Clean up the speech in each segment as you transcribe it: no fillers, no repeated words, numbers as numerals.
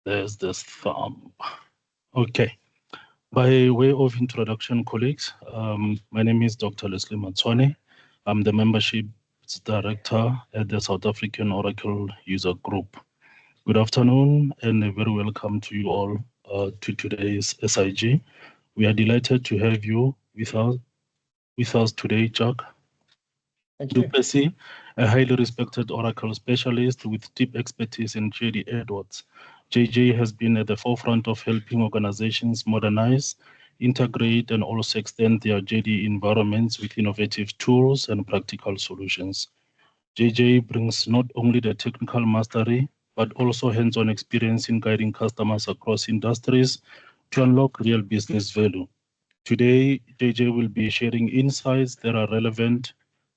There's this thumb. Okay. By way of introduction, colleagues, my name is Dr. Leslie Matswane. I'm the Membership Director at the South African Oracle User Group. Good afternoon and a very welcome to you all to today's SIG. We are delighted to have you with us today, Jacques. Thank you. Plessis, a highly respected Oracle specialist with deep expertise in JDE. JJ has been at the forefront of helping organizations modernize, integrate, and also extend their JDE environments with innovative tools and practical solutions. JJ brings not only the technical mastery, but also hands-on experience in guiding customers across industries to unlock real business value. Today, JJ will be sharing insights that are relevant,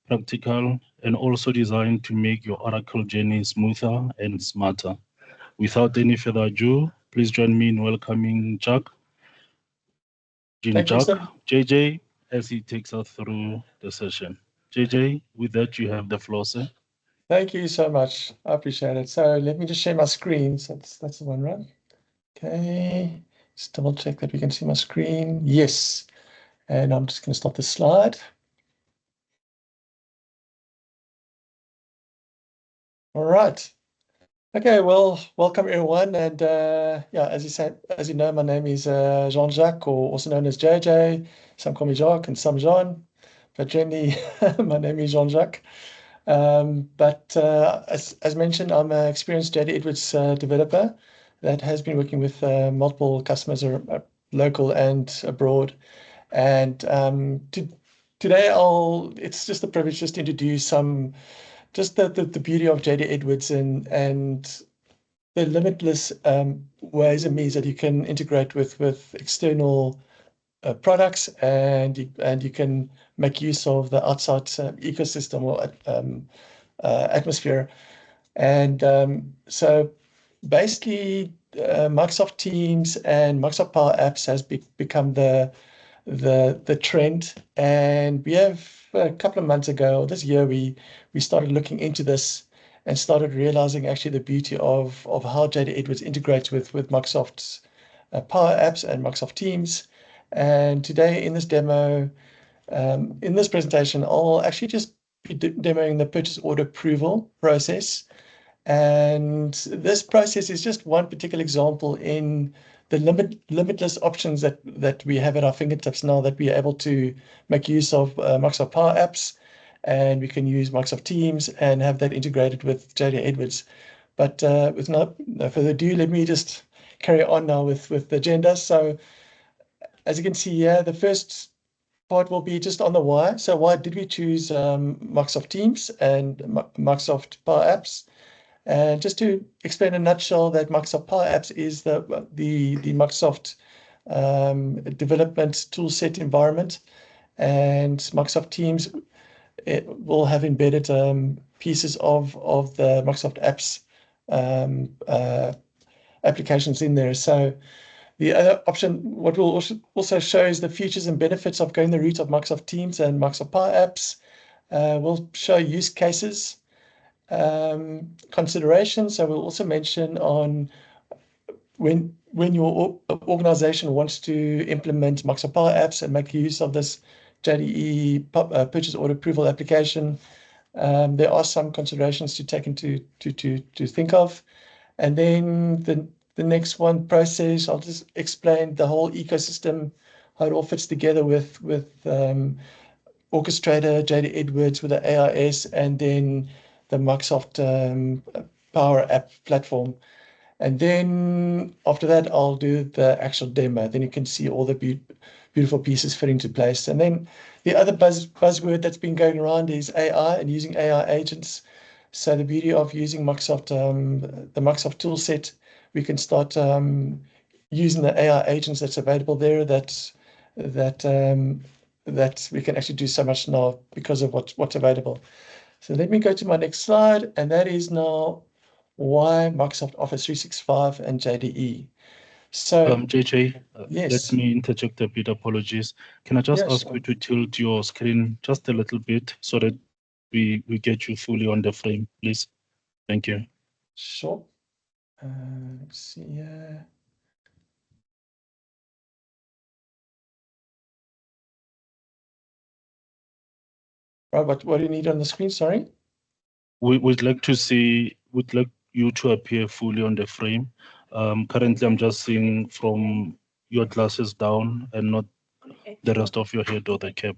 practical, and also designed to make your Oracle journey smoother and smarter. Without any further ado, please join me in welcoming Jacques. JJ, as he takes us through the session. JJ, with that, you have the floor, sir. Thank you so much. I appreciate it. So let me just share my screen. So that's the one, right? Okay. Just double check that we can see my screen. Yes. And I'm just going to stop the slide. All right. Okay, well, welcome everyone. And yeah, as you know, my name is Jean-Jacques, or also known as JJ. Some call me Jacques and some Jean. But generally, my name is Jean-Jacques. But as mentioned, I'm an experienced JDE Edwards developer that has been working with multiple customers, local and abroad. And today, it's just a privilege just to introduce the beauty of JDE Edwards and the limitless ways and means that you can integrate with external products, and you can make use of the outside ecosystem or atmosphere. And so basically, Microsoft Teams and Microsoft Power Apps has become the trend. And we have a couple of months ago, this year, we started looking into this and started realizing actually the beauty of how JDE Edwards integrates with Microsoft's Power Apps and Microsoft Teams. And today in this demo, in this presentation, I'll actually just be demoing the purchase order approval process. And this process is just one particular example in the limitless options that we have at our fingertips now, that we are able to make use of Microsoft Power Apps, and we can use Microsoft Teams and have that integrated with JDE Edwards. But with no further ado, let me just carry on now with the agenda. So as you can see here, the first part will be just on the why. So why did we choose Microsoft Teams and Microsoft Power Apps? And just to explain in a nutshell, that Microsoft Power Apps is the Microsoft development toolset environment, and Microsoft Teams, it will have embedded pieces of the Microsoft Apps applications in there. So the other option, what we'll also show, is the features and benefits of going the route of Microsoft Teams and Microsoft Power Apps. We'll show use cases, considerations. So we'll also mention on when your organization wants to implement Microsoft Power Apps and make use of this JDE purchase order approval application. There are some considerations to take into to think of. And then the next one, process, I'll just explain the whole ecosystem, how it all fits together with Orchestrator, JDE Edwards, with the AIS, and then the Microsoft Power App platform. And then after that, I'll do the actual demo. Then you can see all the beautiful pieces fit into place. And then the other buzzword that's been going around is AI and using AI agents. So the beauty of using Microsoft, the Microsoft toolset, we can start using the AI agents that's available there. That we can actually do so much now because of what's available. So let me go to my next slide, and that is now why Microsoft Office 365 and JDE. So JJ, yes. Let me interject a bit. Apologies. Can I just ask you to tilt your screen just a little bit so that we get you fully on the frame, please? Thank you. Sure. Let's see here. Right, what do you need on the screen? Sorry. We'd like you to appear fully on the frame. Currently, I'm just seeing from your glasses down and not the rest of your head or the cap.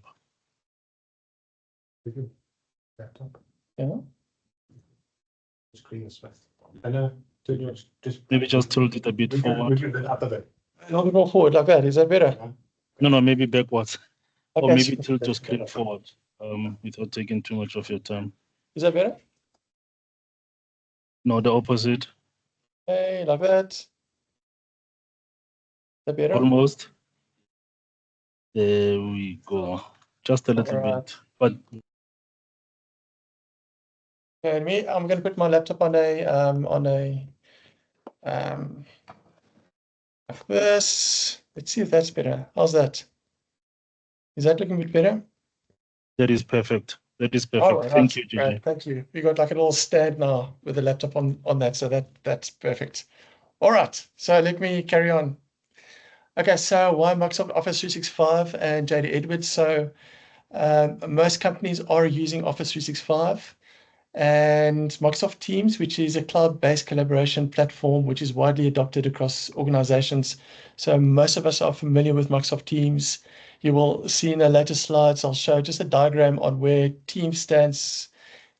Laptop. Yeah. Screen is fast. I know. Just Maybe just tilt it a bit forward. move it up a bit. A little bit more forward like that. Is that better? No, maybe backwards. Or Okay. maybe tilt your screen forward without taking too much of your time. Is that better? No, the opposite. Hey, like that. Is that better? Almost. There we go. Just a little bit. But Okay, I'm going to put my laptop on a like this. Let's see if that's better. How's that? Is that looking a bit better? that is perfect. That is perfect. Thank you, JJ. Right, thank you. We got like a little stand now with the laptop on that, so that's perfect. All right, so let me carry on. Okay, so why Microsoft Office 365 and JDE Edwards? So most companies are using Office 365 and Microsoft Teams, which is a cloud-based collaboration platform, which is widely adopted across organizations. So most of us are familiar with Microsoft Teams. You will see in the later slides, I'll show just a diagram on where Teams stands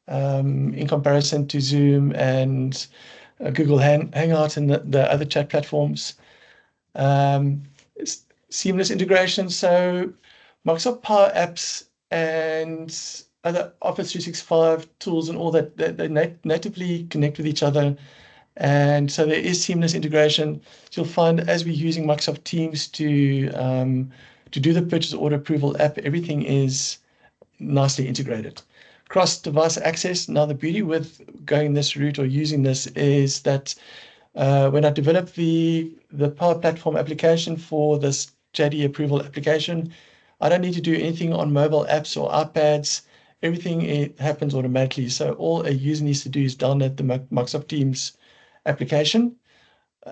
in comparison to Zoom and Google Hangout and the other chat platforms. Seamless integration. So Microsoft Power Apps and other Office 365 tools and all that, they natively connect with each other. And so there is seamless integration. So you'll find as we're using Microsoft Teams to do the purchase order approval app, everything is nicely integrated. Cross-device access. Now the beauty with going this route or using this is that when I developed the Power Platform application for this JDE approval application, I don't need to do anything on mobile apps or iPads. Everything happens automatically. So all a user needs to do is download the Microsoft Teams application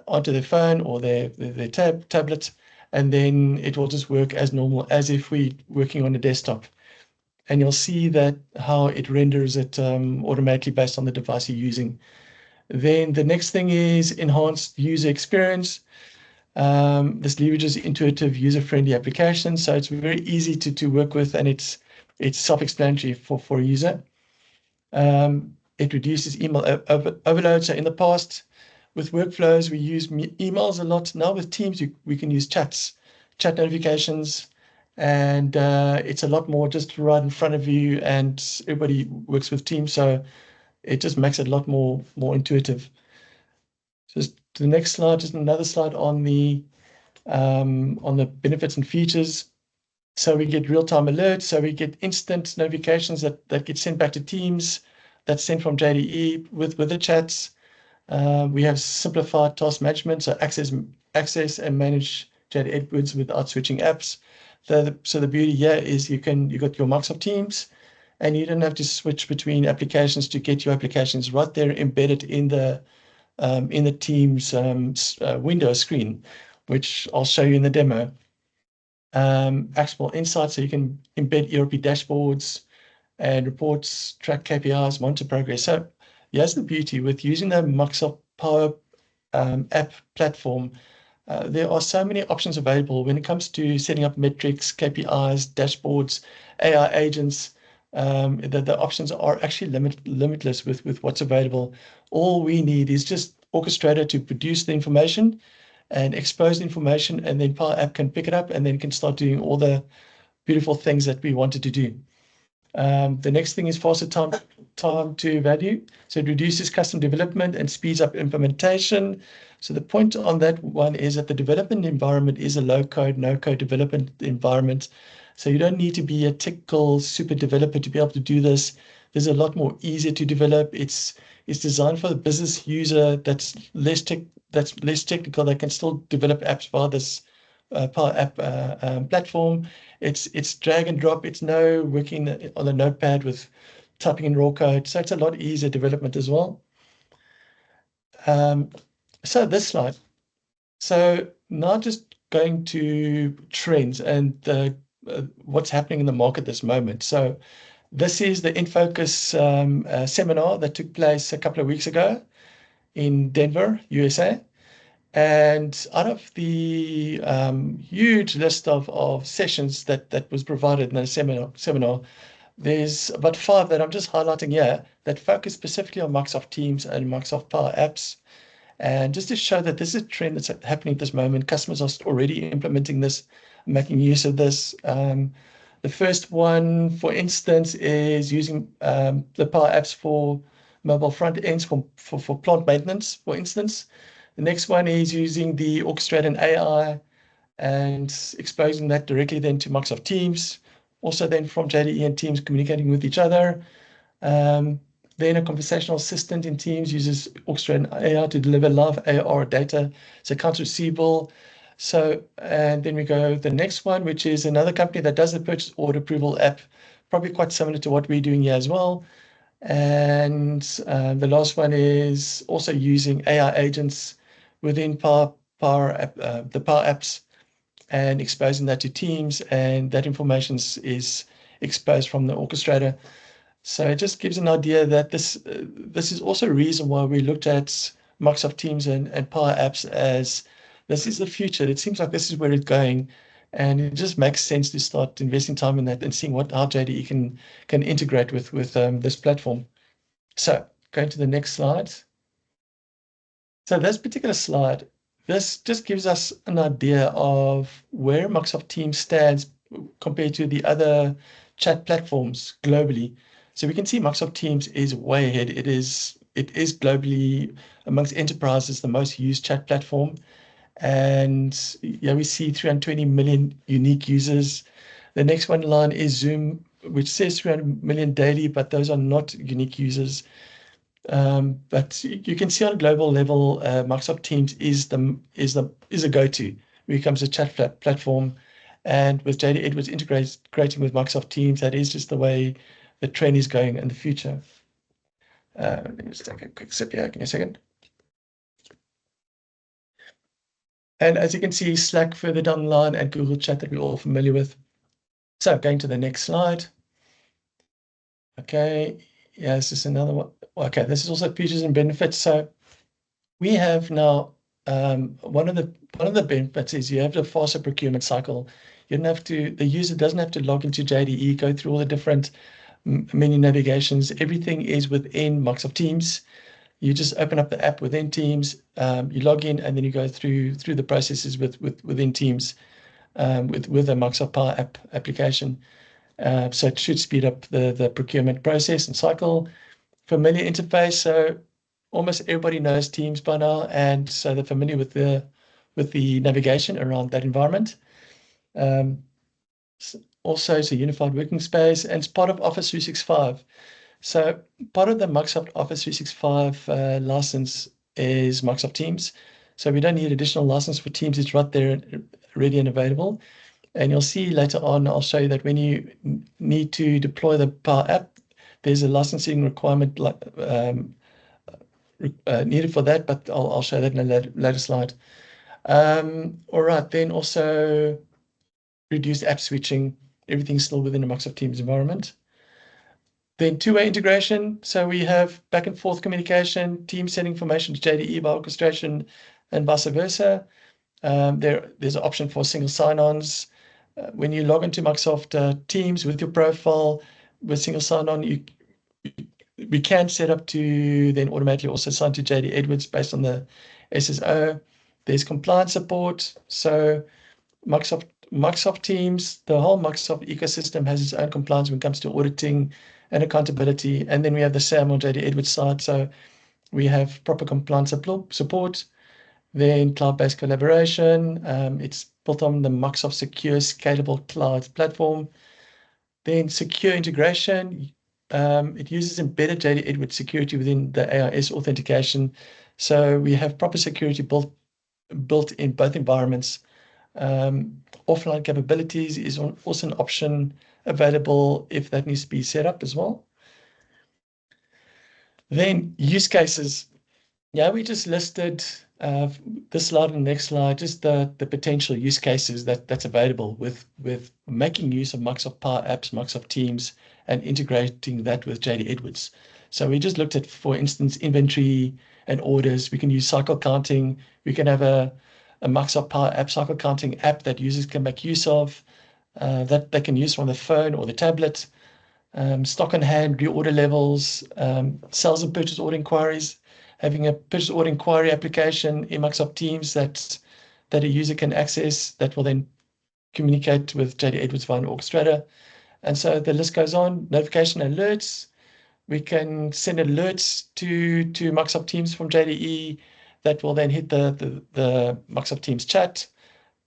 onto their phone or their tablet, and then it will just work as normal, as if we're working on a desktop. And you'll see that how it renders it automatically based on the device you're using. Then the next thing is enhanced user experience. This leverages intuitive, user-friendly applications, so it's very easy to work with, and it's self-explanatory for a user. It reduces email overload. So in the past, with workflows, we use emails a lot. Now with Teams, we can use chat notifications, and it's a lot more just right in front of you, and everybody works with Teams, so it just makes it a lot more intuitive. Just to the next slide, just another slide on the benefits and features. So we get real-time alerts. So we get instant notifications that get sent back to Teams. That's sent from JDE with the chats. We have simplified task management, so access and manage JDE Edwards without switching apps. So the beauty here is you got your Microsoft Teams, and you don't have to switch between applications to get your applications right there embedded in the Teams window screen, which I'll show you in the demo. Actionable insights, so you can embed ERP dashboards and reports, track KPIs, monitor progress. So here's the beauty with using the Microsoft Power App platform. There are so many options available when it comes to setting up metrics, KPIs, dashboards, AI agents. The options are actually limitless with what's available. All we need is just Orchestrator to produce the information and expose the information, and then Power App can pick it up and then can start doing all the beautiful things that we wanted to do. The next thing is faster time to value. So it reduces custom development and speeds up implementation. So the point on that one is that the development environment is a low-code, no-code development environment. So you don't need to be a technical super developer to be able to do this. There's a lot more easier to develop. It's designed for the business user that's less technical, that can still develop apps via this Power App platform. It's drag and drop. It's no working on a notepad with typing in raw code. So it's a lot easier development as well. So this slide. So now just going to trends and what's happening in the market this moment. So this is the In Focus seminar that took place a couple of weeks ago in Denver, USA. And out of the huge list of sessions that was provided in the seminar, there's about 5 that I'm just highlighting here that focus specifically on Microsoft Teams and Microsoft Power Apps. And just to show that this is a trend that's happening at this moment, customers are already implementing this, making use of this. The first one, for instance, is using the Power Apps for mobile front ends for plant maintenance, for instance. The next one is using the orchestrated AI and exposing that directly then to Microsoft Teams. Also then from JDE and Teams communicating with each other. Then a conversational assistant in Teams uses orchestrated AI to deliver live AR data, so accounts receivable. So, and then we go the next one, which is another company that does the purchase order approval app, probably quite similar to what we're doing here as well. And the last one is also using AI agents within the Power Apps and exposing that to Teams, and that information is exposed from the orchestrator. So it just gives an idea that this is also a reason why we looked at Microsoft Teams and Power Apps as this is the future. It seems like this is where it's going, and it just makes sense to start investing time in that and seeing how JDE can integrate with this platform. So going to the next slide. So this particular slide, this just gives us an idea of where Microsoft Teams stands compared to the other chat platforms globally. So we can see Microsoft Teams is way ahead. It is globally amongst enterprises the most used chat platform. And yeah, we see 320 million unique users. The next one line is Zoom, which says 300 million daily, but those are not unique users. But you can see on a global level, Microsoft Teams is a go-to when it comes to chat platform. And with JD Edwards integrating with Microsoft Teams, that is just the way the trend is going in the future. Let me just take a quick sip here. Give me a second. And as you can see, Slack further down the line and Google Chat that we're all familiar with. So going to the next slide. Okay, yeah, this is another one. Okay, this is also features and benefits. So we have now one of the benefits is you have the faster procurement cycle. You don't have to, the user doesn't have to log into JDE, go through all the different menu navigations. Everything is within Microsoft Teams. You just open up the app within Teams, you log in, and then you go through the processes within Teams with the Microsoft Power App application. So it should speed up the procurement process and cycle. Familiar interface, so almost everybody knows Teams by now, and so they're familiar with the navigation around that environment. Also, it's a unified working space, and it's part of Office 365. So part of the Microsoft Office 365 license is Microsoft Teams. So we don't need additional license for Teams. It's right there, ready and available. And you'll see later on, I'll show you that when you need to deploy the Power App, there's a licensing requirement needed for that, but I'll show that in a later slide. All right, then also reduced app switching. Everything's still within the Microsoft Teams environment. Then two-way integration. So we have back and forth communication, Teams sending information to JDE by orchestration and vice versa. There's an option for single sign-ons. When you log into Microsoft Teams with your profile with single sign-on, we can set up to then automatically also sign to JD Edwards based on the SSO. There's compliance support. So Microsoft Teams, the whole Microsoft ecosystem has its own compliance when it comes to auditing and accountability. And then we have the SAM on JD Edwards side. So we have proper compliance support. Then cloud-based collaboration. It's built on the Microsoft Secure Scalable Cloud platform. Then secure integration. It uses embedded JD Edwards security within the AIS authentication. So we have proper security built in both environments. Offline capabilities is also an option available if that needs to be set up as well. Then use cases. Yeah, we just listed This slide and the next slide, just the potential use cases that's available with making use of Microsoft Power Apps, Microsoft Teams, and integrating that with JD Edwards. So we just looked at, for instance, inventory and orders. We can use cycle counting. We can have a Microsoft Power App cycle counting app that users can make use of, that they can use from the phone or the tablet. Stock on hand, reorder levels, sales and purchase order inquiries, having a purchase order inquiry application in Microsoft Teams that a user can access that will then communicate with JD Edwards via an orchestrator. And so the list goes on. Notification alerts. We can send alerts to Microsoft Teams from JDE that will then hit the Microsoft Teams chat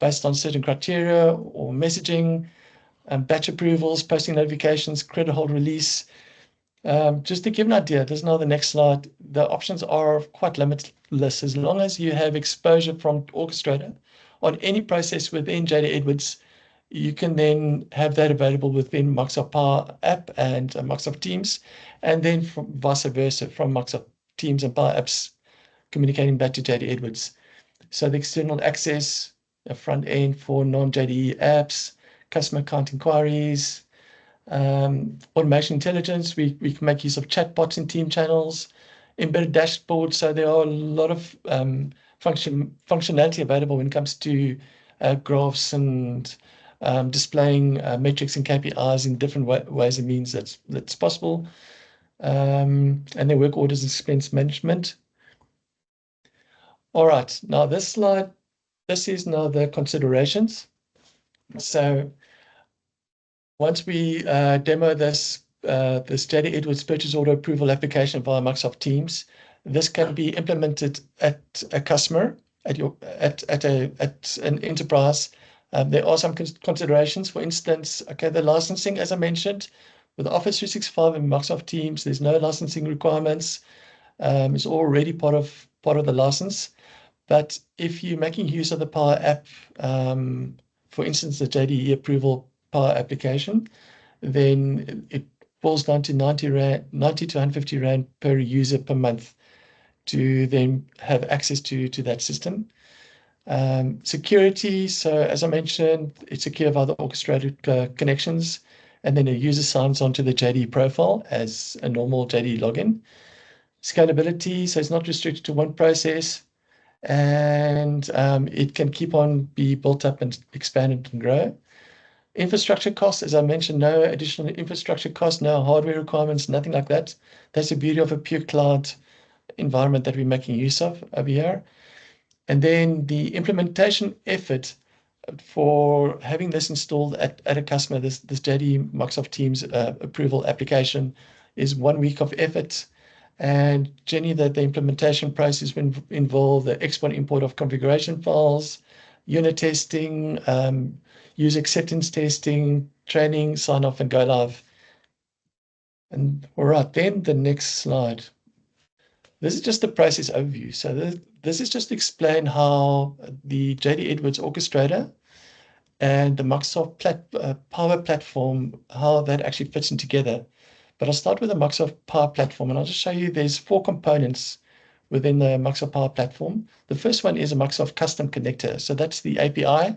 based on certain criteria or messaging, batch approvals, posting notifications, credit hold release. Just to give an idea, this is now the next slide. The options are quite limitless as long as you have exposure from Orchestrator on any process within JD Edwards. You can then have that available within Microsoft Power App and Microsoft Teams, and then from vice versa from Microsoft Teams and Power Apps communicating back to JD Edwards. So the external access, a front end for non-JDE apps, customer account inquiries, automation intelligence. We can make use of chatbots in team channels, embedded dashboards. So there are a lot of functionality available when it comes to graphs and displaying metrics and KPIs in different ways and means that's possible. And then work orders and expense management. All right, now this slide, this is now the considerations. So once we demo this JD Edwards purchase order approval application via Microsoft Teams, this can be implemented at a customer, at an enterprise. There are some considerations. For instance, okay, the licensing, as I mentioned, with Office 365 and Microsoft Teams, there's no licensing requirements. It's already part of the license. But if you're making use of the Power App, for instance, the JDE approval Power application, then it falls down to 90 to 150 Rand per user per month to then have access to that system. Security, so as I mentioned, it's secure via the orchestrated connections, and then a user signs onto the JDE profile as a normal JDE login. Scalability, so it's not restricted to one process, and it can keep on be built up and expanded and grow. Infrastructure costs, as I mentioned, no additional infrastructure costs, no hardware requirements, nothing like that. That's the beauty of a pure cloud environment that we're making use of over here. And then the implementation effort for having this installed at a customer, this JDE Microsoft Teams approval application, is 1 week of effort. And generally, the implementation process will involve the export and import of configuration files, unit testing, user acceptance testing, training, sign off, and go live. And all right, then the next slide. This is just the process overview. So this is just to explain how the JD Edwards orchestrator and the Microsoft Power Platform, how that actually fits in together. But I'll start with the Microsoft Power Platform, and I'll just show you there's 4 components within the Microsoft Power Platform. The first one is a Microsoft Custom Connector. So that's the API.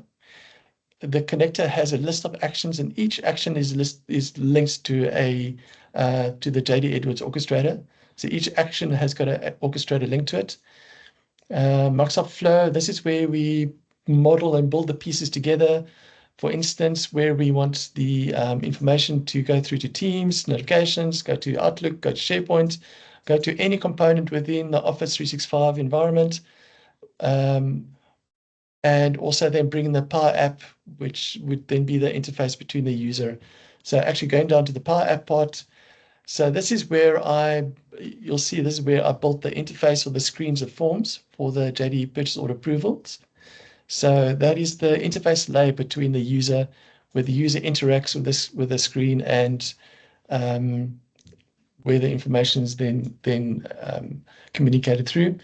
The connector has a list of actions, and each action is linked to the JD Edwards orchestrator. So each action has got an orchestrator link to it. Microsoft Flow, this is where we model and build the pieces together. For instance, where we want the information to go through to Teams, notifications, go to Outlook, go to SharePoint, go to any component within the Office 365 environment. And also then bring in the Power App, which would then be the interface between the user. So actually going down to the Power App part. So this is where you'll see this is where I built the interface or the screens of forms for the JDE purchase order approvals. So that is the interface layer between the user, where the user interacts with the screen, and where the information is then communicated through.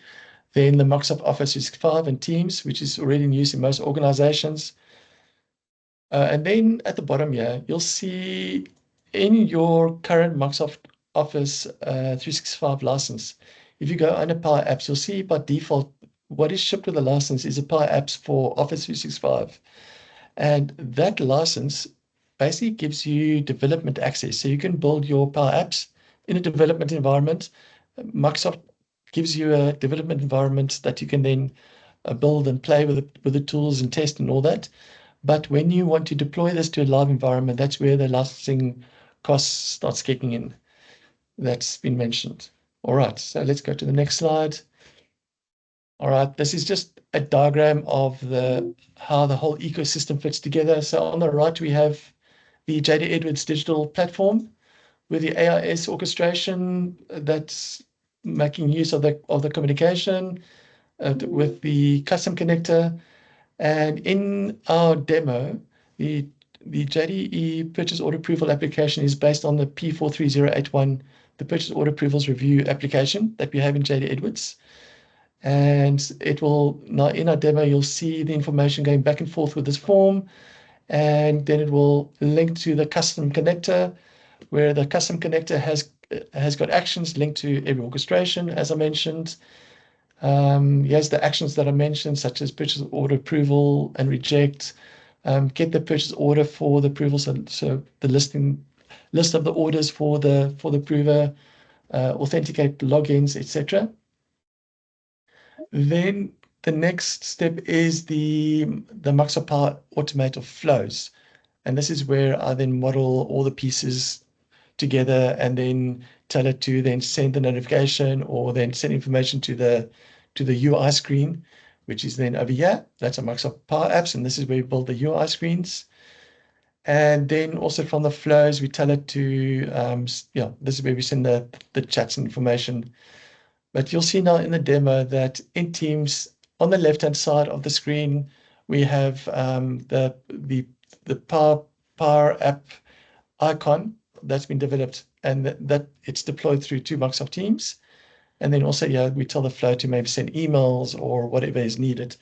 Then the Microsoft Office 365 and Teams, which is already in use in most organizations. And then at the bottom here, you'll see in your current Microsoft Office 365 license, if you go under Power Apps, you'll see by default what is shipped with the license is a Power Apps for Office 365. And that license basically gives you development access. So you can build your Power Apps in a development environment. Microsoft gives you a development environment that you can then build and play with the tools and test and all that. But when you want to deploy this to a live environment, that's where the licensing costs starts kicking in. That's been mentioned. All right, so let's go to the next slide. All right, this is just a diagram of how the whole ecosystem fits together. So on the right, we have the JD Edwards digital platform with the AIS orchestration that's making use of the communication with the custom connector. And in our demo, the JDE purchase order approval application is based on the P43081, the purchase order approvals review application that we have in JD Edwards. And it will, now in our demo, you'll see the information going back and forth with this form. And then it will link to the custom connector, where the custom connector has got actions linked to every orchestration, as I mentioned. Here's the actions that I mentioned, such as purchase order approval and reject, get the purchase order for the approval, so the list of the orders for the approver, authenticate logins, etc. Then the next step is the Microsoft Power Automate of flows. And this is where I then model all the pieces together and then tell it to then send the notification or then send information to the UI screen, which is then over here. That's a Microsoft Power Apps, and this is where we build the UI screens. And then also from the flows, we tell it to, this is where we send the chats and information. But you'll see now in the demo that in Teams, on the left-hand side of the screen, we have the Power App icon that's been developed, and that it's deployed through to Microsoft Teams. And then also, we tell the flow to maybe send emails or whatever is needed.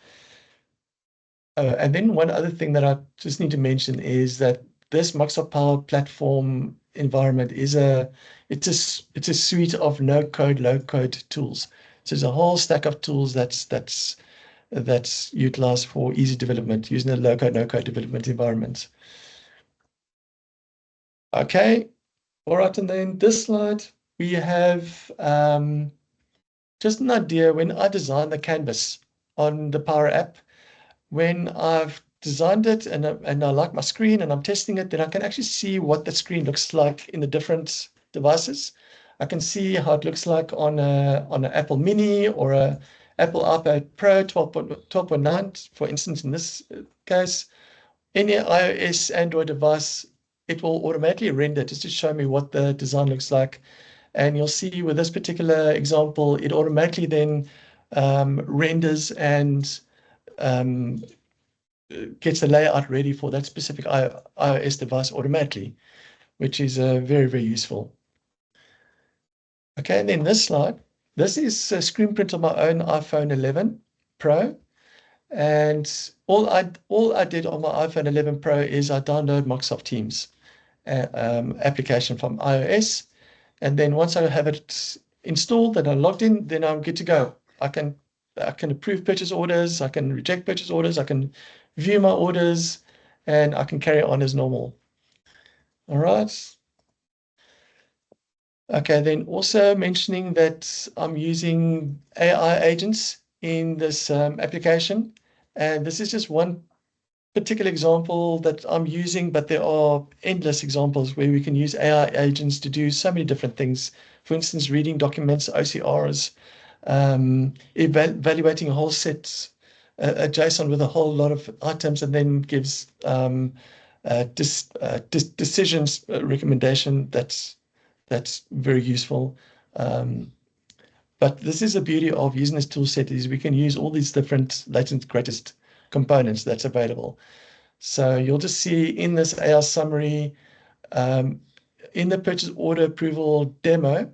And then one other thing that I just need to mention is that this Microsoft Power Platform environment is it's a suite of no-code, low-code tools. So there's a whole stack of tools that's utilized for easy development using a low-code, no-code development environment. Okay, all right, and then this slide, we have just an idea. When I designed the canvas on the Power App, when I've designed it and I like my screen and I'm testing it, then I can actually see what the screen looks like in the different devices. I can see how it looks like on an Apple Mini or a Apple iPad Pro 12.9, for instance, in this case. Any iOS, Android device, it will automatically render just to show me what the design looks like. And you'll see with this particular example, it automatically then renders and gets the layout ready for that specific iOS device automatically, which is very, very useful. Okay, and then this slide, this is a screen print of my own iPhone 11 Pro. And all I did on my iPhone 11 Pro is I downloaded Microsoft Teams application from iOS. And then once I have it installed and I'm logged in, then I'm good to go. I can approve purchase orders, I can reject purchase orders, I can view my orders, and I can carry on as normal. All right. Okay, then also mentioning that I'm using AI agents in this application. And this is just one particular example that I'm using, but there are endless examples where we can use AI agents to do so many different things. For instance, reading documents, OCRs, evaluating a whole set, a JSON with a whole lot of items, and then gives decisions recommendation that's very useful. But this is the beauty of using this tool set, is we can use all these different latest greatest components that's available. So you'll just see in this AI summary, in the purchase order approval demo,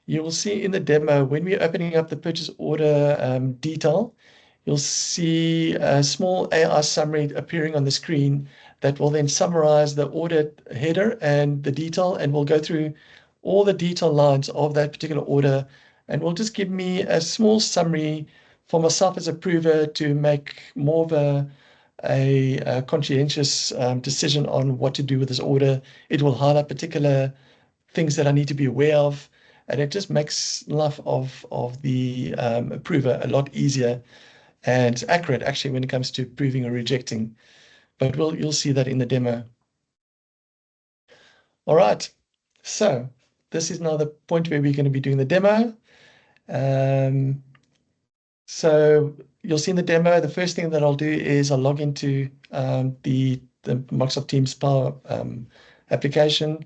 you will see in the demo, when we're opening up the purchase order detail, you'll see a small AI summary appearing on the screen that will then summarize the order header and the detail, and will go through all the detail lines of that particular order, and will just give me a small summary for myself as a approver to make more of a conscientious decision on what to do with this order. It will highlight particular things that I need to be aware of, and it just makes life of the approver a lot easier and accurate, actually, when it comes to approving or rejecting. But you'll see that in the demo. All right, so this is now the point where we're going to be doing the demo. So you'll see in the demo, the first thing that I'll do is I'll log into the Microsoft Teams Power application.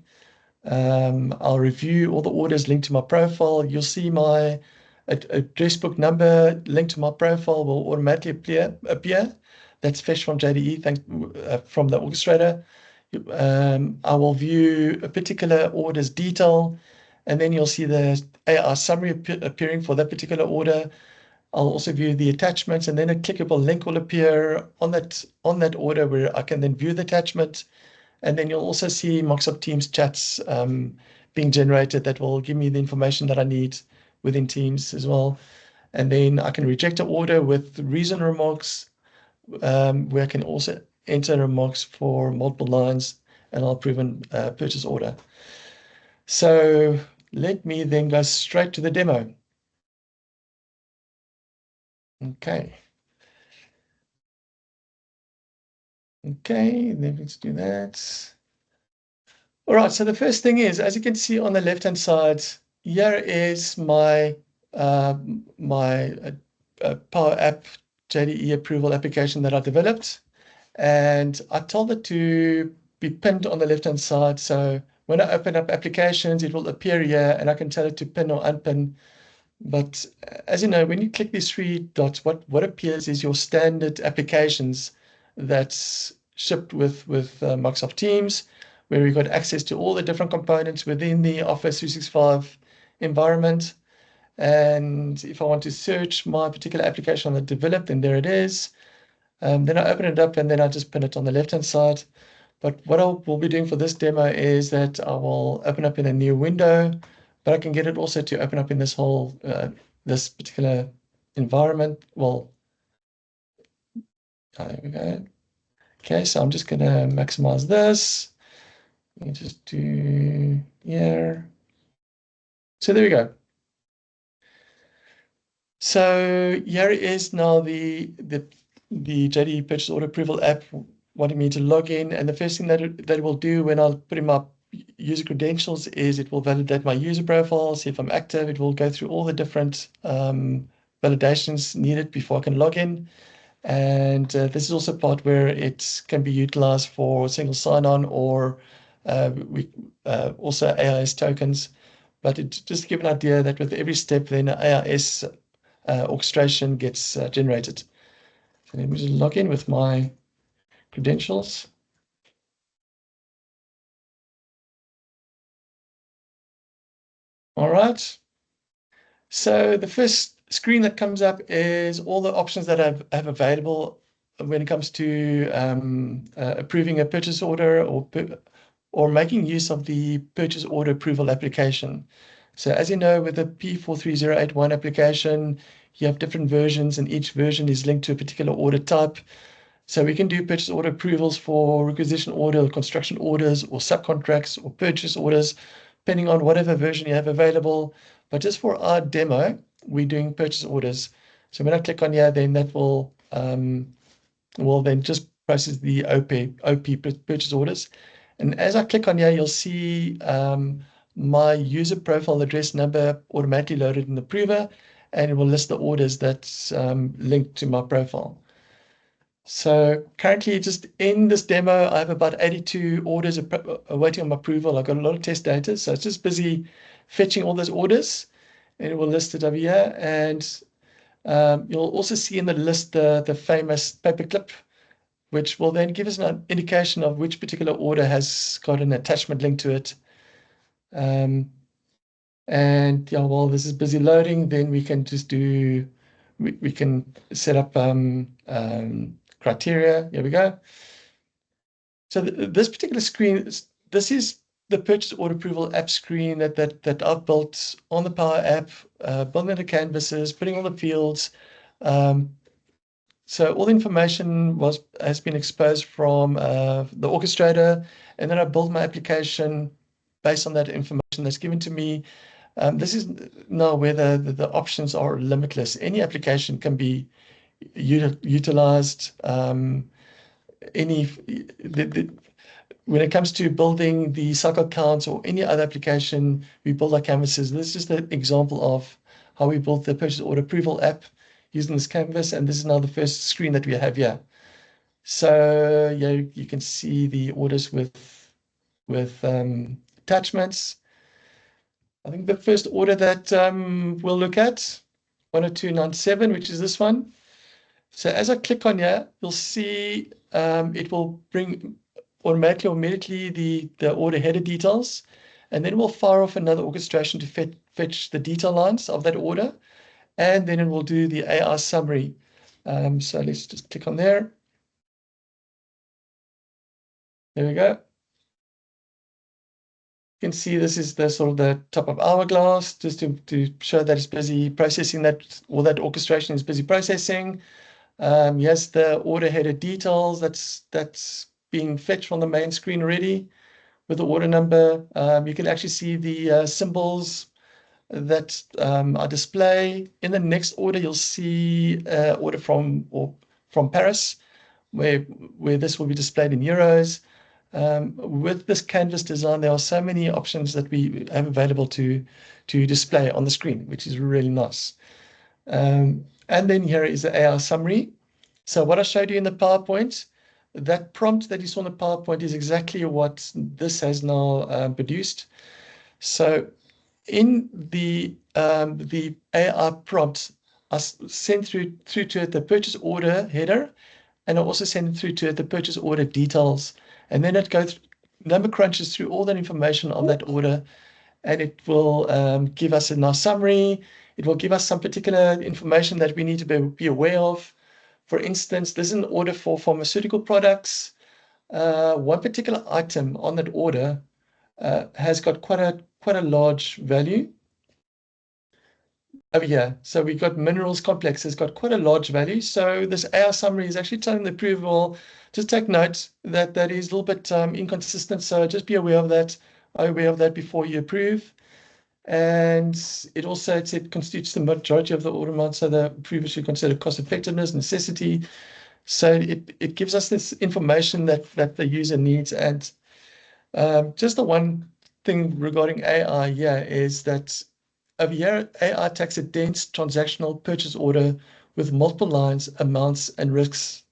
I'll review all the orders linked to my profile. You'll see my address book number linked to my profile will automatically appear. That's fetched from JDE, from the orchestrator. I will view a particular order's detail, and then you'll see the AI summary appearing for that particular order. I'll also view the attachments, and then a clickable link will appear on that order where I can then view the attachment. And then you'll also see Microsoft Teams chats being generated that will give me the information that I need within Teams as well. And then I can reject an order with reason remarks, where I can also enter remarks for multiple lines, and I'll approve a purchase order. So let me then go straight to the demo. Okay. Okay, then let's do that. All right, so the first thing is, as you can see on the left-hand side, here is my Power App JDE approval application that I developed. And I told it to be pinned on the left-hand side. So when I open up applications, it will appear here, and I can tell it to pin or unpin. But as you know, when you click these three dots, what appears is your standard applications that's shipped with Microsoft Teams, where we've got access to all the different components within the Office 365 environment. And if I want to search my particular application that I developed, then there it is. Then I open it up, and then I just pin it on the left-hand side. But what I will be doing for this demo is that I will open up in a new window, but I can get it also to open up in this whole, this particular environment. Well, there we go. Okay, so I'm just going to maximize this. Let me just do here. So there we go. So here is now the JDE Purchase Order Approval app wanting me to log in. And the first thing that it will do when I'll put in my user credentials is it will validate my user profile, see if I'm active. It will go through all the different validations needed before I can log in. And this is also part where it can be utilized for single sign-on or also AIS tokens. But just to give an idea that with every step, then AIS orchestration gets generated. So let me just log in with my credentials. All right. So the first screen that comes up is all the options that I have available when it comes to approving a purchase order or making use of the purchase order approval application. So as you know, with the P43081 application, you have different versions, and each version is linked to a particular order type. So we can do purchase order approvals for requisition order, construction orders, or subcontracts, or purchase orders, depending on whatever version you have available. But just for our demo, we're doing purchase orders. So when I click on here, then that will then just process the OP purchase orders. And as I click on here, you'll see my user profile address number automatically loaded in the approver, and it will list the orders that's linked to my profile. So currently, just in this demo, I have about 82 orders awaiting on my approval. I've got a lot of test data, so it's just busy fetching all those orders, and it will list it over here. And you'll also see in the list the famous paperclip, which will then give us an indication of which particular order has got an attachment linked to it. And yeah, while this is busy loading, then we can just do, we can set up criteria. Here we go. So this particular screen, this is the purchase order approval app screen that I've built on the Power App, building the canvases, putting all the fields. So all the information has been exposed from the orchestrator, and then I build my application based on that information that's given to me. This is now where the options are limitless. Any application can be utilized. When it comes to building the cycle counts or any other application, we build our canvases. This is just an example of how we built the purchase order approval app using this canvas, and this is now the first screen that we have here. So yeah, you can see the orders with attachments. I think the first order that we'll look at, 10297, which is this one. So as I click on here, you'll see it will bring automatically or immediately the order header details, and then we'll fire off another orchestration to fetch the detail lines of that order, and then it will do the AI summary. So let's just click on there. There we go. You can see this is the sort of the top of hourglass, just to show that it's busy processing that, or that orchestration is busy processing. Here's the order header details that's being fetched from the main screen already with the order number. You can actually see the symbols that are displayed. In the next order, you'll see order from Paris, where this will be displayed in euros. With this canvas design, there are so many options that we have available to display on the screen, which is really nice. And then here is the AI summary. So what I showed you in the PowerPoint, that prompt that you saw in the PowerPoint is exactly what this has now produced. So in the AI prompt, I sent through to it the purchase order header, and I also send it through to it the purchase order details. And then it goes, number crunches through all that information on that order, and it will give us a nice summary. It will give us some particular information that we need to be aware of. For instance, this is an order for pharmaceutical products. One particular item on that order has got quite a large value over here. So we've got minerals complex has got quite a large value. So this AI summary is actually telling the approval, just take note that that is a little bit inconsistent. So just be aware of that before you approve. And it also constitutes the majority of the order amount, so the approver should consider cost effectiveness, necessity. So it gives us this information that the user needs. And just the one thing regarding AI here is that over here, AI takes a dense transactional purchase order with multiple lines, amounts, and risks,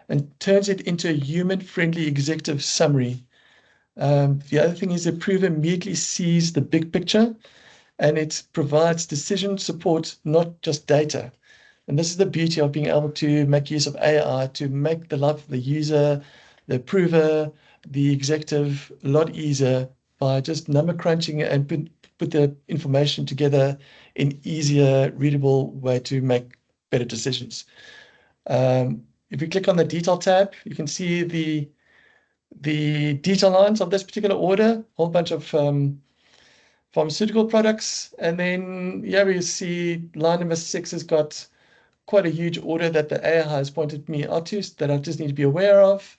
and turns it into a human-friendly executive summary. The other thing is the approver immediately sees the big picture, and it provides decision support, not just data. And this is the beauty of being able to make use of AI to make the life of the user, the approver, the executive a lot easier by just number crunching and put the information together in easier, readable way to make better decisions. If we click on the detail tab, you can see the detail lines of this particular order, a whole bunch of pharmaceutical products. And then here we see line number 6 has got quite a huge order that the AI has pointed me out to that I just need to be aware of.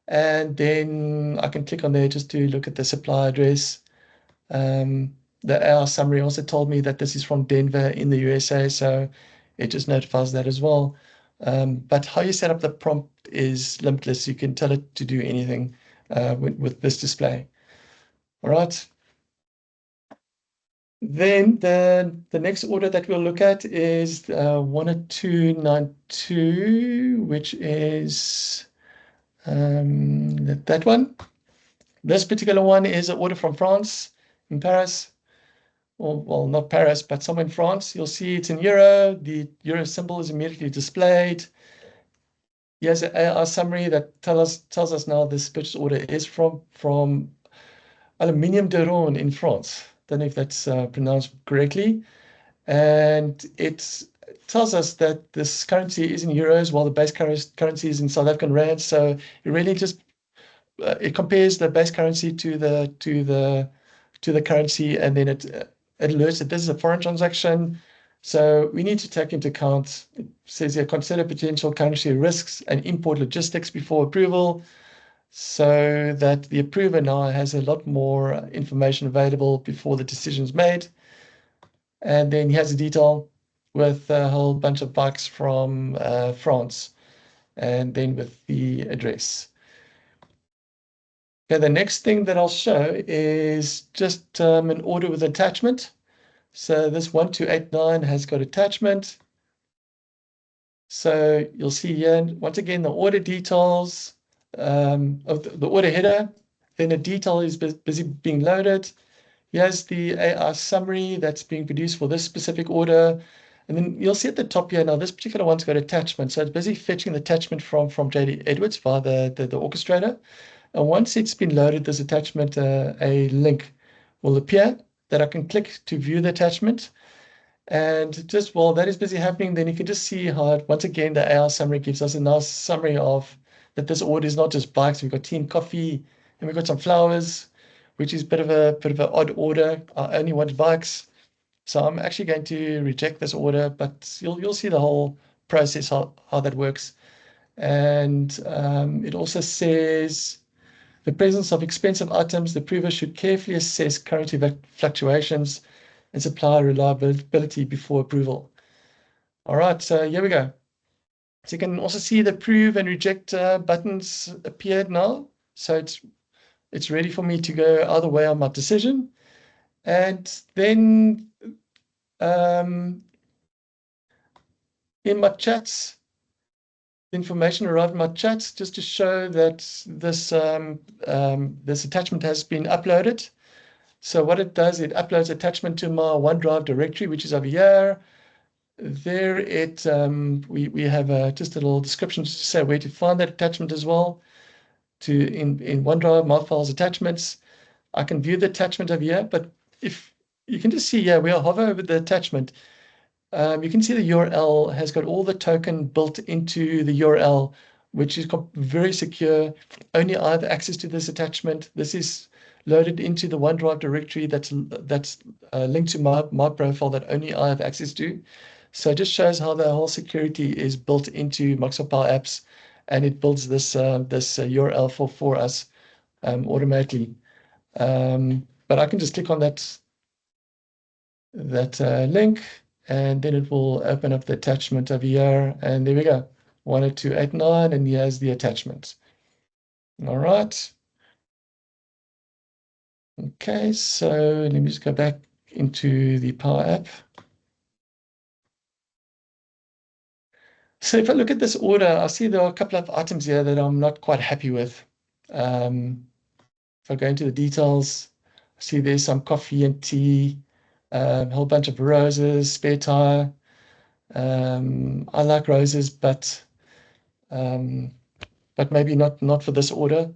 And then I can click on there just to look at the supply address. The AI summary also told me that this is from Denver in the USA, so it just notifies that as well. But how you set up the prompt is limitless. You can tell it to do anything with this display. All right. Then the next order that we'll look at is 10292, which is that one. This particular one is an order from France, in Paris. Well, not Paris, but somewhere in France. You'll see it's in euro. The euro symbol is immediately displayed. Here's an AI summary that tells us now this purchase order is from Aluminium de Rouen in France. Don't know if that's pronounced correctly. And it tells us that this currency is in euros while the base currency is in South African rand. So it really just it compares the base currency to the currency, and then it alerts that this is a foreign transaction. So we need to take into account, it says here, consider potential currency risks and import logistics before approval, so that the approver now has a lot more information available before the decision is made. And then he has a detail with a whole bunch of bikes from France, and then with the address. Okay, the next thing that I'll show is just an order with attachment. So this 1289 has got attachment. So you'll see here, once again, the order details of the order header. Then a detail is busy being loaded. Here's the AR summary that's being produced for this specific order. And then you'll see at the top here, now this particular one's got attachment. So it's busy fetching the attachment from JDE Edwards via the orchestrator. And once it's been loaded, this attachment, a link will appear that I can click to view the attachment. And just while that is busy happening, then you can just see how, once again, the AR summary gives us a nice summary of that this order is not just bikes. We've got tea and coffee, and we've got some flowers, which is a bit of an odd order. I only want bikes. So I'm actually going to reject this order, but you'll see the whole process, how that works. And it also says, the presence of expensive items, the approver should carefully assess currency fluctuations and supply reliability before approval. All right, so here we go. So you can also see the approve and reject buttons appeared now. So it's ready for me to go either way on my decision. And then in my chats, information arrived in my chats just to show that this attachment has been uploaded. So what it does, it uploads attachment to my OneDrive directory, which is over here. There we have just a little description to say where to find that attachment as well. In OneDrive, my files, attachments. I can view the attachment over here, but if you can just see here, we hover over the attachment. You can see the URL has got all the token built into the URL, which is very secure. Only I have access to this attachment. This is loaded into the OneDrive directory that's linked to my profile that only I have access to. So it just shows how the whole security is built into Microsoft Power Apps, and it builds this URL for us automatically. But I can just click on that link, and then it will open up the attachment over here, and there we go, 10289, and here's the attachment. All right. Okay, so let me just go back into the Power App. So if I look at this order, I see there are a couple of items here that I'm not quite happy with. If I go into the details, I see there's some coffee and tea, a whole bunch of roses, spare tire. I like roses, but maybe not for this order.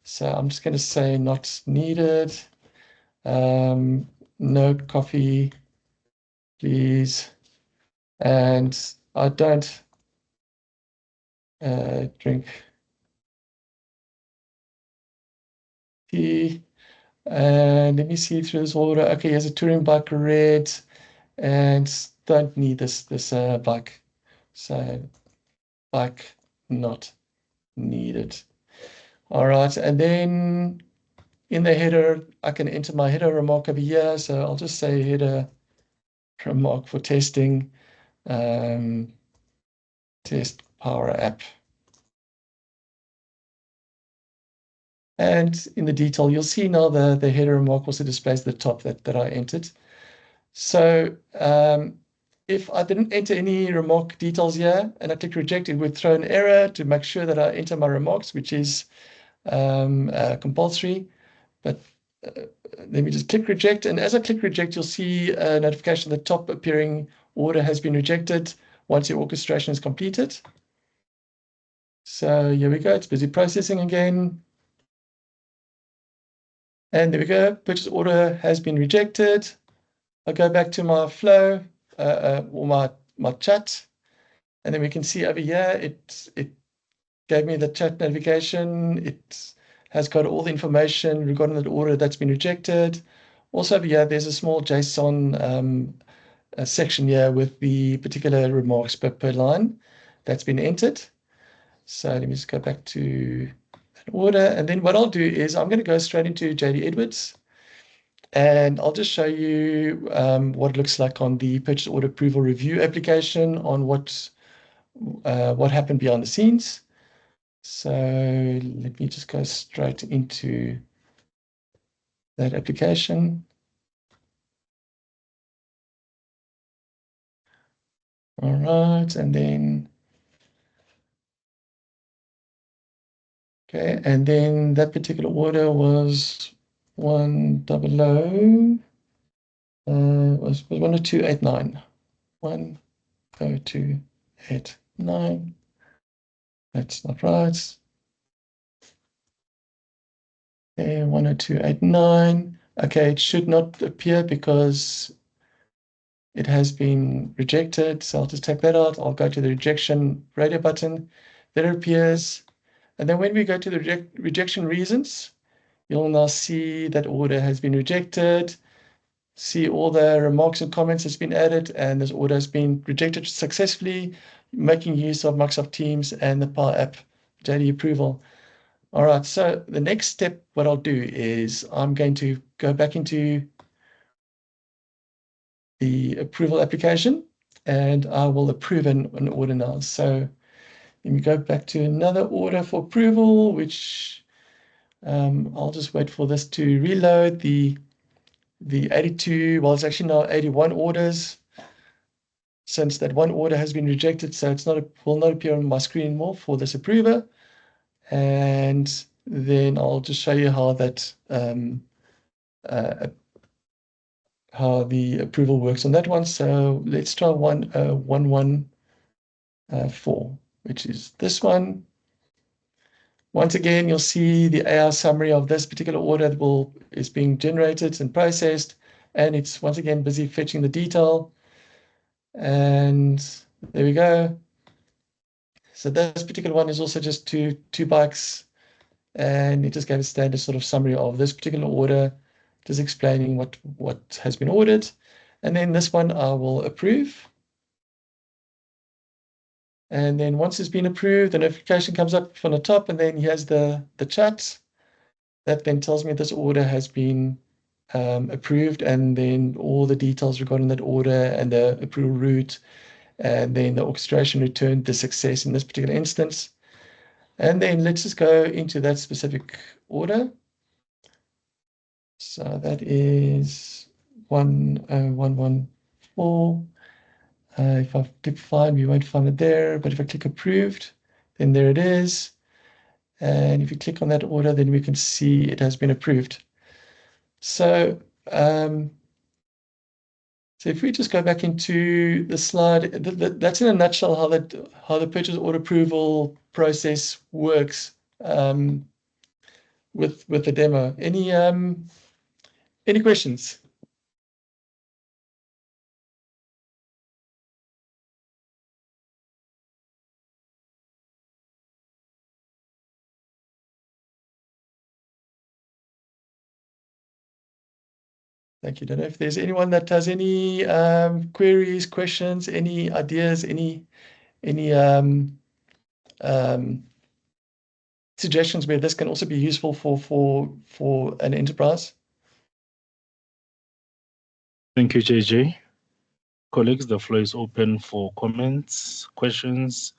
So I'm just going to say not needed. No coffee, please. And I don't drink tea. And let me see through this order. Okay, here's a touring bike, red, and don't need this bike. So bike not needed. All right, and then in the header, I can enter my header remark over here. So I'll just say header remark for testing, test Power App. And in the detail, you'll see now the header remark also displays the top that I entered. So if I didn't enter any remark details here and I click reject, it would throw an error to make sure that I enter my remarks, which is compulsory. But let me just click reject. And as I click reject, you'll see a notification at the top appearing order has been rejected once your orchestration is completed. So here we go. It's busy processing again. And there we go. Purchase order has been rejected. I'll go back to my flow or my chat. And then we can see over here, it gave me the chat notification. It has got all the information regarding the order that's been rejected. Also over here, there's a small JSON section here with the particular remarks per line that's been entered. So let me just go back to that order. And then what I'll do is I'm going to go straight into JD Edwards. And I'll just show you what it looks like on the purchase order approval review application on what happened behind the scenes. So let me just go straight into that application. All right, and then okay, and then that particular order was 100 was 10289. 10289. That's not right. Okay, 10289. Okay, it should not appear because it has been rejected. So I'll just take that out. I'll go to the rejection radio button. There it appears. And then when we go to the rejection reasons, you'll now see that order has been rejected. See all the remarks and comments has been added, and this order has been rejected successfully, making use of Microsoft Teams and the Power App JDE approval. All right, so the next step, what I'll do is I'm going to go back into the approval application, and I will approve an order now. So let me go back to another order for approval, which I'll just wait for this to reload. The 82, well, it's actually now 81 orders since that one order has been rejected, so it's will not appear on my screen anymore for this approver. And then I'll just show you how that how the approval works on that one. So let's try 10114, which is this one. Once again, you'll see the AR summary of this particular order that is being generated and processed, and it's once again busy fetching the detail. And there we go. So this particular one is also just two bikes, and it just gave a standard sort of summary of this particular order, just explaining what has been ordered. And then this one I will approve. And then once it's been approved, the notification comes up from the top, and then here's the chat that then tells me this order has been approved, and then all the details regarding that order and the approval route, and then the orchestration returned the success in this particular instance. And then let's just go into that specific order. So that is 10114. If I click find, we won't find it there, but if I click approved, then there it is. And if you click on that order, then we can see it has been approved. So, so if we just go back into the slide, that's in a nutshell how the purchase order approval process works with the demo. Any questions? Thank you. I don't know if there's anyone that has any queries, questions, any ideas, any suggestions where this can also be useful for an enterprise. Thank you, JJ. Colleagues, the floor is open for comments, questions,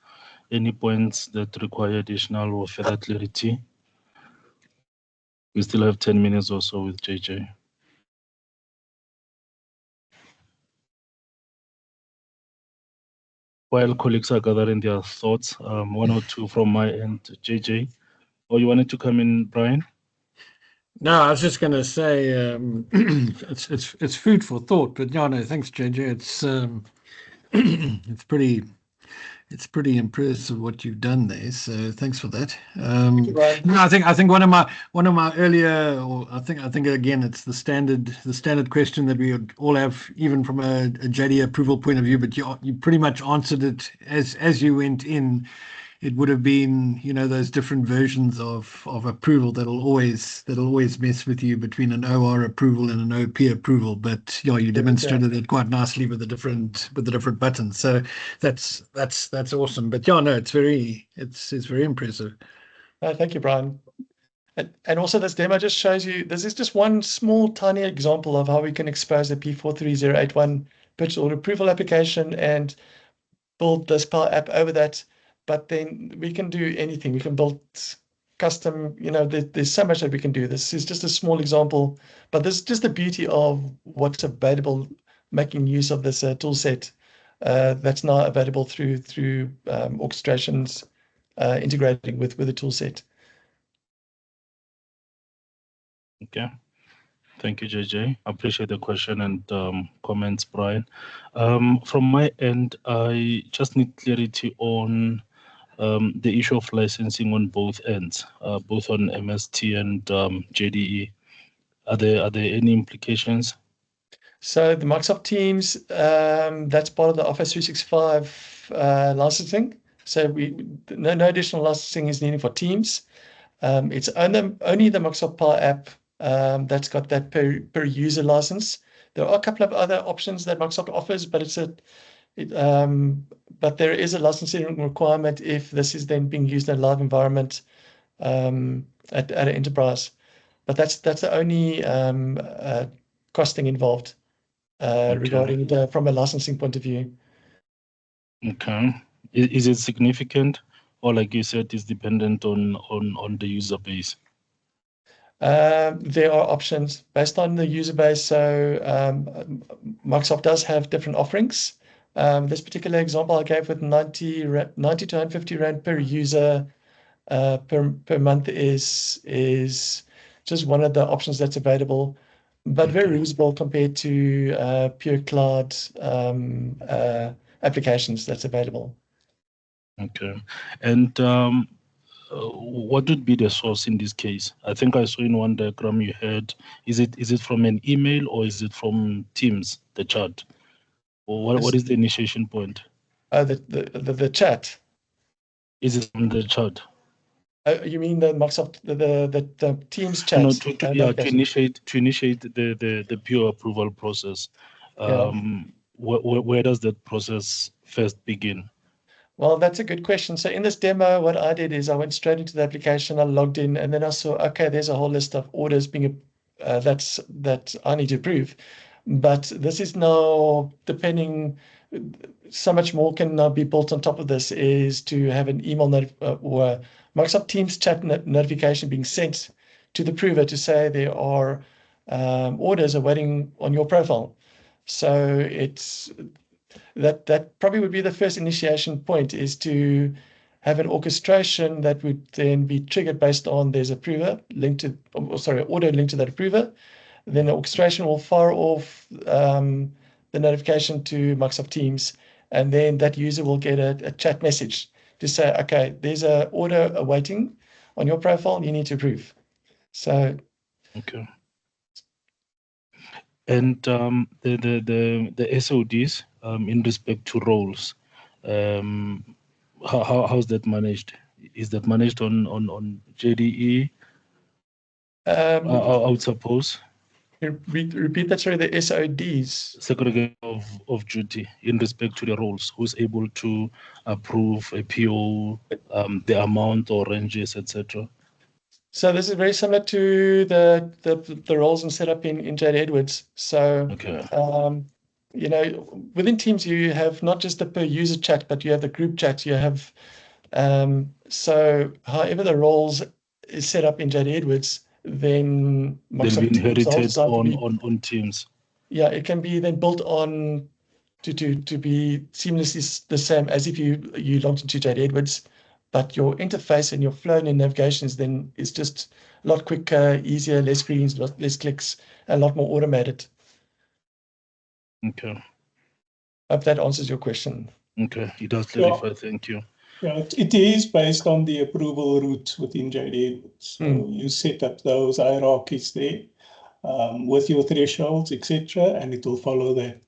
any points that require additional or further clarity. We still have 10 minutes or so with JJ. While colleagues are gathering their thoughts, one or two from my end, JJ. Oh, you wanted to come in, Brian? No, I was just going to say it's food for thought. But no, thanks, JJ. It's pretty impressive what you've done there. So thanks for that. Thank you, Brian. No, I think one of my earlier, or I think again, it's the standard question that we would all have, even from a JDE approval point of view. But you pretty much answered it as you went in. it would have been, you know, those different versions of approval that'll always mess with you between an OR approval and an OP approval. But yeah, you demonstrated it quite nicely with the different buttons. So that's awesome. But yeah, no, it's very impressive. Thank you, Brian. And also this demo just shows you, this is just one small tiny example of how we can expose the P43081 purchase order approval application and build this Power App over that. But then we can do anything. We can build custom, you know, there's so much that we can do. This is just a small example, but this is just the beauty of what's available, making use of this tool set that's now available through orchestrations integrating with the tool set. Okay. Thank you, JJ. I appreciate the question and comments, Brian. From my end, I just need clarity on the issue of licensing on both ends, both on MST and JDE. Are there any implications? So the Microsoft Teams, that's part of the Office 365 licensing. So no additional licensing is needed for Teams. It's only the Microsoft Power App that's got that per user license. There are a couple of other options that Microsoft offers, but but there is a licensing requirement if this is then being used in a live environment at an enterprise. But that's the only costing involved regarding from a licensing point of view. Okay. Is it significant, or like you said, is dependent on the user base? There are options based on the user base. So Microsoft does have different offerings. This particular example I gave with 90 to 150 Rand per user per month is just one of the options that's available, but very reasonable compared to pure cloud applications that's available. Okay. And what would be the source in this case? I think I saw in one diagram you had, is it from an email or is it from Teams, the chat? Or what is the initiation point? The chat. Is it from the chat? You mean the Microsoft the Teams chat? No, to initiate the pure approval process. Where does that process first begin? Well, that's a good question. So in this demo, what I did is I went straight into the application, I logged in, and then I saw, okay, there's a whole list of orders being that I need to approve. But this is now depending, so much more can now be built on top of this, is to have an email or Microsoft Teams chat notification being sent to the approver to say there are orders awaiting on your profile. So it's that probably would be the first initiation point, is to have an orchestration that would then be triggered based on there's approver linked to, order linked to that approver. Then the orchestration will fire off the notification to Microsoft Teams, and then that user will get a chat message to say, okay, there's an order awaiting on your profile, you need to approve. So okay. And the SODs in respect to roles, how's that managed? Is that managed on JDE? I would suppose. Repeat that, sorry, the SODs. Segregation of duty in respect to the roles. Who's able to approve a PO, the amount or ranges, etc. So this is very similar to the roles and setup in JDE Edwards. So you know, within Teams you have not just the per user chat, but you have the group chat. You have so however the roles is set up in JDE Edwards, then they'll be inherited on Teams. Yeah, it can be then built on to be seamlessly the same as if you logged into JDE Edwards. But your interface and your flow and navigations then is just a lot quicker, easier, less screens, less clicks, a lot more automated. Okay. Hope that answers your question. Okay, it does clarify. Thank you. Yeah, it is based on the approval route within JDE. So you set up those hierarchies there with your thresholds, etc., and it will follow that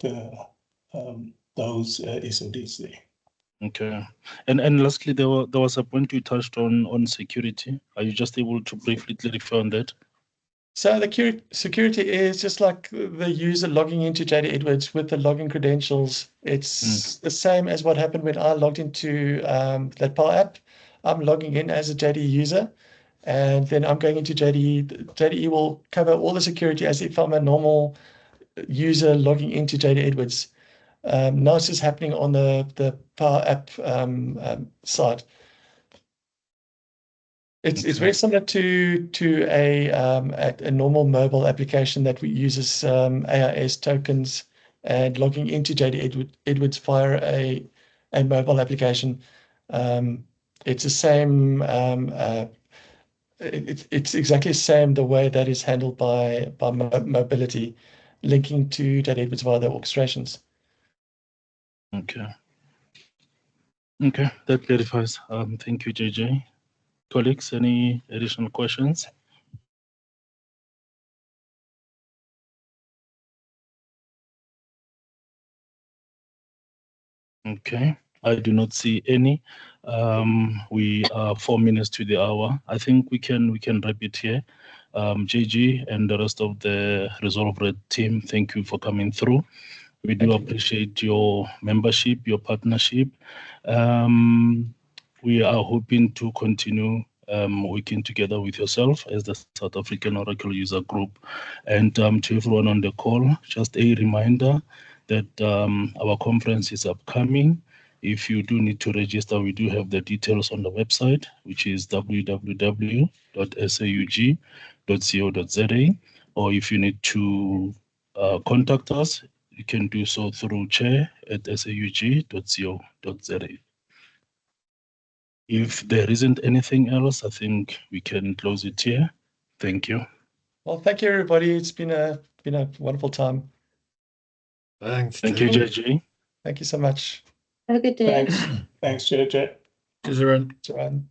those SODs there. Okay. And lastly, there was a point you touched on security. Are you just able to briefly clarify on that? So the security is just like the user logging into JD Edwards with the login credentials. It's the same as what happened when I logged into that Power app. I'm logging in as a JDE user, and then I'm going into JDE. JDE will cover all the security as if I'm a normal user logging into JD Edwards. Now it's just happening on the Power app side. It's very similar to a normal mobile application that we uses AIS tokens and logging into JD Edwards via a mobile application. It's the same. It's exactly the same the way that is handled by mobility, linking to JD Edwards via the orchestrations. Okay. Okay, that clarifies. Thank you, JJ. Colleagues, any additional questions? Okay, I do not see any. We are 4 minutes to the hour. I think we can wrap it here. JJ and the rest of the Resolve Red team, thank you for coming through. We do appreciate your membership, your partnership. We are hoping to continue working together with yourself as the South African Oracle User Group. And to everyone on the call, just a reminder that our conference is upcoming. If you do need to register, we do have the details on the website, which is www.saug.co.za. Or if you need to contact us, you can do so through chair@saug.co.za. If there isn't anything else, I think we can close it here. Thank you. Well, thank you, everybody. It's been a wonderful time. Thanks. Thank you, JJ. Thank you so much. Have a good day. Thanks, JJ. Cheers, everyone. Joanne.